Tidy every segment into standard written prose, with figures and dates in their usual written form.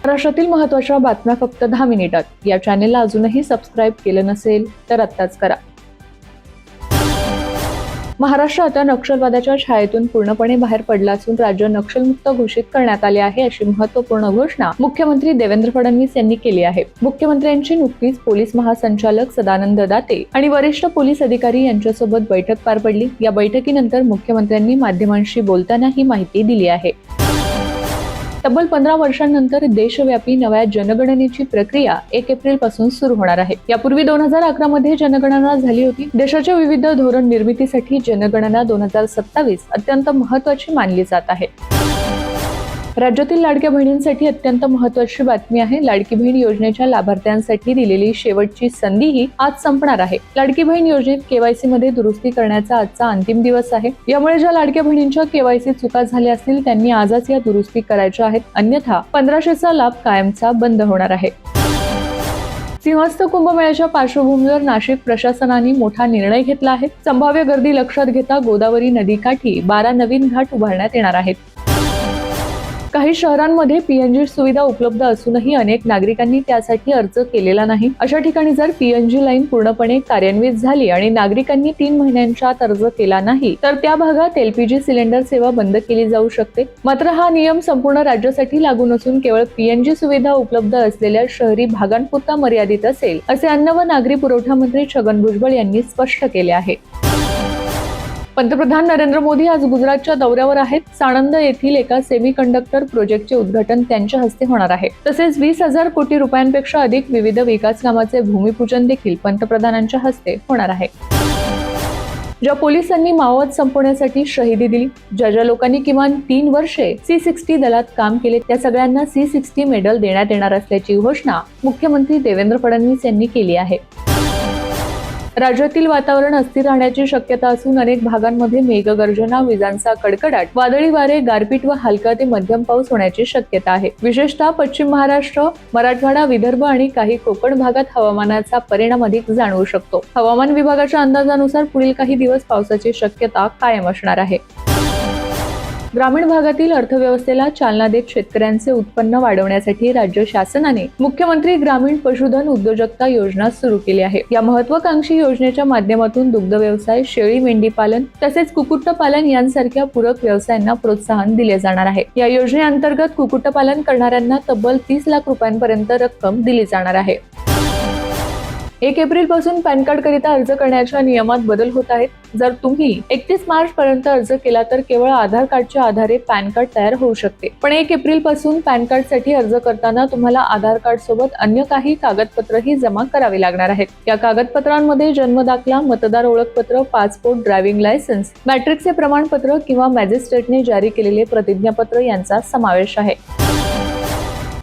महाराष्ट्रातील महत्त्वाच्या बातम्या फक्त 10 मिनिटात. या चॅनेलला अजूनही सबस्क्राईब केलं नसेल तर आत्ताच करा. महाराष्ट्र आता नक्षलवादाच्या छायेतून पूर्णपणे बाहेर पडला असून राज्य नक्षलमुक्त घोषित करण्यात आले आहे, अशी महत्त्वपूर्ण घोषणा मुख्यमंत्री देवेंद्र फडणवीस यांनी केली आहे. मुख्यमंत्र्यांची नुकतीच पोलीस महासंचालक सदानंद दाते आणि वरिष्ठ पोलीस अधिकारी यांच्यासोबत बैठक पार पडली. या बैठकीनंतर मुख्यमंत्र्यांनी माध्यमांशी बोलताना ही माहिती दिली आहे. तब्बल 15 वर्षांनंतर देशव्यापी नव्या जनगणनेची प्रक्रिया 1 एप्रिल पासून सुरू होणार आहे. यापूर्वी 2011 मध्ये जनगणना झाली होती. देशाच्या विविध धोरण निर्मितीसाठी जनगणना 2027 अत्यंत महत्त्वाची मानली जात आहे. राज्यातील लाडक्या बहिणींसाठी अत्यंत महत्त्वाची बातमी आहे. लाडकी बहीण योजनेच्या लाभार्थ्यांसाठी दिलेली शेवटची संधीही आज संपणार आहे. लाडकी बहीण योजनेत केवायसी मध्ये दुरुस्ती करण्याचा आजचा अंतिम दिवस आहे. यामुळे ज्या लाडक्या बहिणींच्या केवायसी चुका झाल्या असतील त्यांनी आजच या दुरुस्ती करायच्या आहेत. अन्यथा 1500चा लाभ कायमचा बंद होणार आहे. सिंहस्थ कुंभमेळ्याच्या पार्श्वभूमीवर नाशिक प्रशासनाने मोठा निर्णय घेतला आहे. संभाव्य गर्दी लक्षात घेता गोदावरी नदीकाठी 12 नवीन घाट उभारण्यात येणार आहेत. काही शहरांमध्ये पीएनजी सुविधा उपलब्ध असूनही अनेक नागरिकांनी त्यासाठी अर्ज केलेला नाही. अशा ठिकाणी जर पीएनजी लाईन पूर्णपणे कार्यान्वित झाली आणि नागरिकांनी 3 महिन्यांच्या आत अर्ज केला नाही तर त्या भागात एलपीजी सिलेंडर सेवा बंद केली जाऊ शकते. मात्र हा नियम संपूर्ण राज्यासाठी लागू नसून केवळ पीएनजी सुविधा उपलब्ध असलेल्या शहरी भागांपुरता मर्यादित असेल, असे अन्न व नागरी पुरवठा मंत्री छगन भुजबळ यांनी स्पष्ट केले आहे. पंतप्रधान नरेंद्र मोदी आज गुजरातच्या दौऱ्यावर आहेत. साणंद येथील एका सेमीकंडक्टर प्रोजेक्टचे उद्घाटन त्यांच्या हस्ते होणार आहे. तसेच 20,000 कोटी रुपयांपेक्षा अधिक विविध विकास कामाचे भूमिपूजन देखील पंतप्रधानांच्या हस्ते होणार आहे. ज्या पोलिसांनी माओवाद संपवण्यासाठी शहिदी दिली, ज्या लोकांनी किमान 3 वर्षे C60 दलात काम केले, त्या सगळ्यांना C60 मेडल देण्यात येणार असल्याची घोषणा मुख्यमंत्री देवेंद्र फडणवीस यांनी केली आहे. राज्यातील वातावरण अस्थिर राहण्याची शक्यता असून अनेक भागांमध्ये मेघगर्जना, विजांचा कडकडाट, वादळी वारे, गारपीट व हलका ते मध्यम पाऊस होण्याची शक्यता आहे. विशेषतः पश्चिम महाराष्ट्र, मराठवाडा, विदर्भ आणि काही कोकण भागात हवामानाचा परिणाम अधिक जाणवू शकतो. हवामान विभागाच्या अंदाजानुसार पुढील काही दिवस पावसाची शक्यता कायम असणार आहे. ग्रामीण भागातील अर्थव्यवस्थेला चालना देत शेतकऱ्यांचे उत्पन्न वाढवण्यासाठी राज्य शासनाने मुख्यमंत्री ग्रामीण पशुधन उद्योजकता योजना सुरू केली आहे. या महत्वाकांक्षी योजनेच्या माध्यमातून दुग्ध व्यवसाय, शेळी मेंढी पालन तसेच कुक्कुटपालन यांसारख्या पूरक व्यवसायांना प्रोत्साहन दिले जाणार आहे. या योजनेअंतर्गत कुक्कुटपालन करणाऱ्यांना तब्बल 30 लाख रुपयांपर्यंत रक्कम दिली जाणार आहे. 1 एप्रिल पासून पॅन कार्ड करिता अर्ज करण्याच्या नियमात बदल होत आहेत. जर तुम्ही 31 मार्च पर्यंत अर्ज केला तर केवळ आधार कार्डच्या आधारे पॅन कार्ड तयार होऊ शकते. पण 1 एप्रिल पासून पॅन कार्ड साठी अर्ज करताना तुम्हाला आधार कार्ड सोबत अन्य काही कागदपत्रही जमा करावी लागणार आहेत. या कागदपत्रांमध्ये जन्म दाखला, मतदार ओळखपत्र, पासपोर्ट, ड्रायव्हिंग लायसन्स, मॅट्रिकचे प्रमाणपत्र किंवा मॅजिस्ट्रेटने जारी केलेले प्रतिज्ञापत्र यांचा समावेश आहे.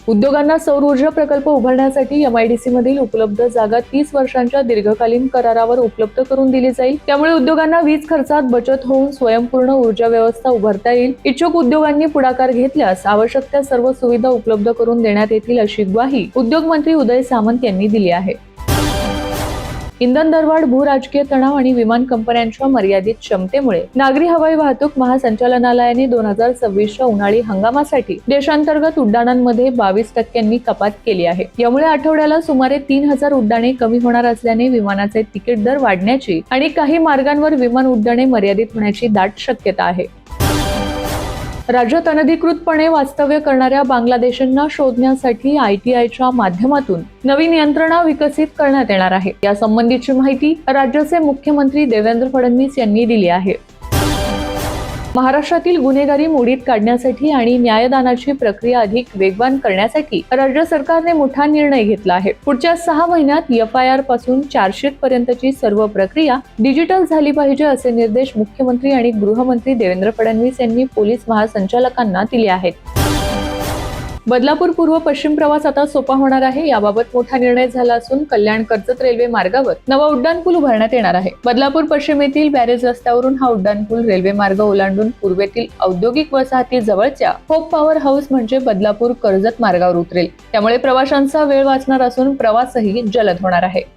उद्योगांना सौर ऊर्जा प्रकल्प उभारण्यासाठी MIDC मधील उपलब्ध जागा 30 वर्षांच्या दीर्घकालीन करारावर उपलब्ध करून दिली जाईल. त्यामुळे उद्योगांना वीज खर्चात बचत होऊन स्वयंपूर्ण ऊर्जा व्यवस्था उभारता येईल. इच्छुक उद्योगांनी पुढाकार घेतल्यास आवश्यक त्या सर्व सुविधा उपलब्ध करून देण्यात येतील, अशी ग्वाही उद्योग मंत्री उदय सामंत यांनी दिली आहे. इंधन दरवाढ, भूराजकीय तणाव आणि विमान कंपन्यांच्या मर्यादित क्षमतेमुळे नागरी हवाई वाहतूक महासंचालनालयाने 2026च्या उन्हाळी हंगामासाठी देशांतर्गत उड्डाणांमध्ये 22% कपात केली आहे. यामुळे आठवड्याला सुमारे 3000 उड्डाणे कमी होणार असल्याने विमानाचे तिकीट दर वाढण्याची आणि काही मार्गांवर विमान उड्डाणे मर्यादित होण्याची दाट शक्यता आहे. राज्यात अनधिकृतपणे वास्तव्य करणाऱ्या बांगलादेशींना शोधण्यासाठी ITIच्या माध्यमातून नवीन यंत्रणा विकसित करण्यात येणार आहे. यासंबंधीची माहिती राज्याचे मुख्यमंत्री देवेंद्र फडणवीस यांनी दिली आहे. महाराष्ट्रातील गुन्हेगारी मोडीत काढण्यासाठी आणि न्यायदानाची प्रक्रिया अधिक वेगवान करण्यासाठी राज्य सरकारने मोठा निर्णय घेतला आहे. पुढच्या 6 महिन्यात FIR पासून चार्जशीट पर्यंतची सर्व प्रक्रिया डिजिटल झाली पाहिजे, असे निर्देश मुख्यमंत्री आणि गृहमंत्री देवेंद्र फडणवीस यांनी पोलीस महासंचालकांना दिले आहेत. बदलापूर पूर्व पश्चिम प्रवास आता सोपा होणार आहे. याबाबत मोठा निर्णय झाला असून कल्याण कर्जत रेल्वे मार्गावर नवा उड्डाणपूल उभारण्यात येणार आहे. बदलापूर पश्चिम येथील बॅरेज रस्त्यावरून हा उड्डाणपूल रेल्वे मार्ग ओलांडून पूर्वेतील औद्योगिक वसाहती जवळच्या होप पॉवर हाऊस म्हणजे बदलापूर कर्जत मार्गावर उतरेल. त्यामुळे प्रवाशांचा वेळ वाचणार असून प्रवासही जलद होणार आहे.